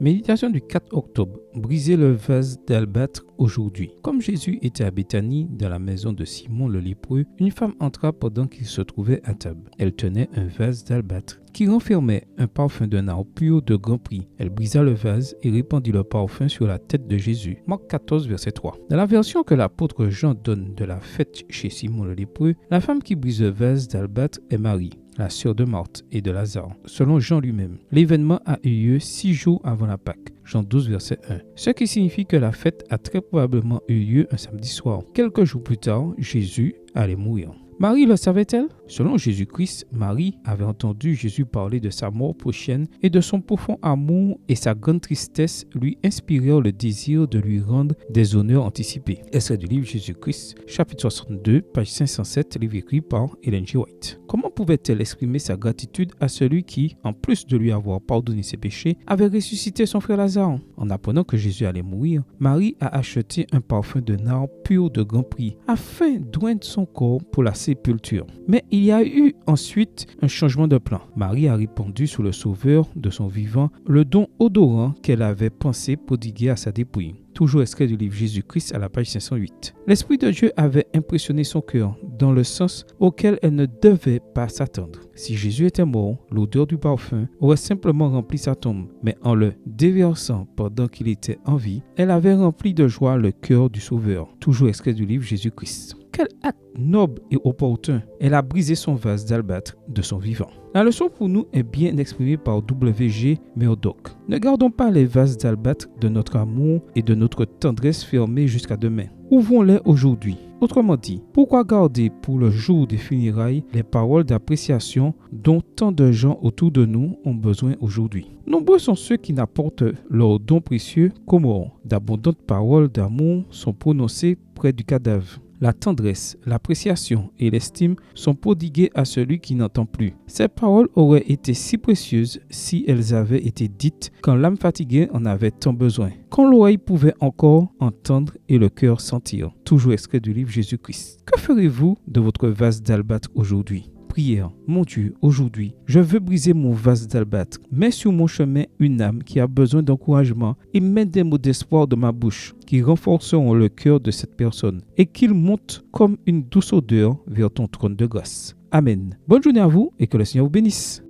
Méditation du 4 octobre. Briser le vase d'albâtre aujourd'hui. Comme Jésus était à Béthanie, dans la maison de Simon le lépreux, une femme entra pendant qu'il se trouvait à table. Elle tenait un vase d'albâtre qui renfermait un parfum d'un nard pur de grand prix. Elle brisa le vase et répandit le parfum sur la tête de Jésus. Marc 14, verset 3. Dans la version que l'apôtre Jean donne de la fête chez Simon le lépreux, la femme qui brise le vase d'albâtre est Marie, la sœur de Marthe et de Lazare, selon Jean lui-même. L'événement a eu lieu 6 jours avant la Pâque, Jean 12, verset 1, ce qui signifie que la fête a très probablement eu lieu un samedi soir. Quelques jours plus tard, Jésus allait mourir. Marie le savait-elle? Selon Jésus-Christ, Marie avait entendu Jésus parler de sa mort prochaine et de son profond amour, et sa grande tristesse lui inspirèrent le désir de lui rendre des honneurs anticipés. Extrait du livre Jésus-Christ, chapitre 62, page 507, livre écrit par Ellen G. White. Comment pouvait-elle exprimer sa gratitude à celui qui, en plus de lui avoir pardonné ses péchés, avait ressuscité son frère Lazare? En apprenant que Jésus allait mourir, Marie a acheté un parfum de nard pur de grand prix afin d'oindre son corps pour la sépulture. Mais il y a eu ensuite un changement de plan. Marie a répandu sur le Sauveur de son vivant le don odorant qu'elle avait pensé prodiguer à sa dépouille. Toujours extrait du livre Jésus-Christ à la page 508. L'Esprit de Dieu avait impressionné son cœur dans le sens auquel elle ne devait pas s'attendre. Si Jésus était mort, l'odeur du parfum aurait simplement rempli sa tombe, mais en le déversant pendant qu'il était en vie, elle avait rempli de joie le cœur du Sauveur. Toujours extrait du livre Jésus-Christ. Quel acte noble et opportun! Elle a brisé son vase d'albâtre de son vivant. La leçon pour nous est bien exprimée par W.G. Murdoch. Ne gardons pas les vases d'albâtre de notre amour et de notre tendresse fermés jusqu'à demain. Ouvrons-les aujourd'hui. Autrement dit, pourquoi garder pour le jour des funérailles les paroles d'appréciation dont tant de gens autour de nous ont besoin aujourd'hui? Nombreux sont ceux qui n'apportent leurs dons précieux qu'aux morts. D'abondantes paroles d'amour sont prononcées près du cadavre. La tendresse, l'appréciation et l'estime sont prodiguées à celui qui n'entend plus. Ces paroles auraient été si précieuses si elles avaient été dites quand l'âme fatiguée en avait tant besoin, quand l'oreille pouvait encore entendre et le cœur sentir. Toujours extrait du livre Jésus-Christ. Que ferez-vous de votre vase d'albâtre aujourd'hui? Prière. Mon Dieu, aujourd'hui, je veux briser mon vase d'albâtre. Mets sur mon chemin une âme qui a besoin d'encouragement et mets des mots d'espoir de ma bouche qui renforceront le cœur de cette personne et qu'ils montent comme une douce odeur vers ton trône de grâce. Amen. Bonne journée à vous et que le Seigneur vous bénisse.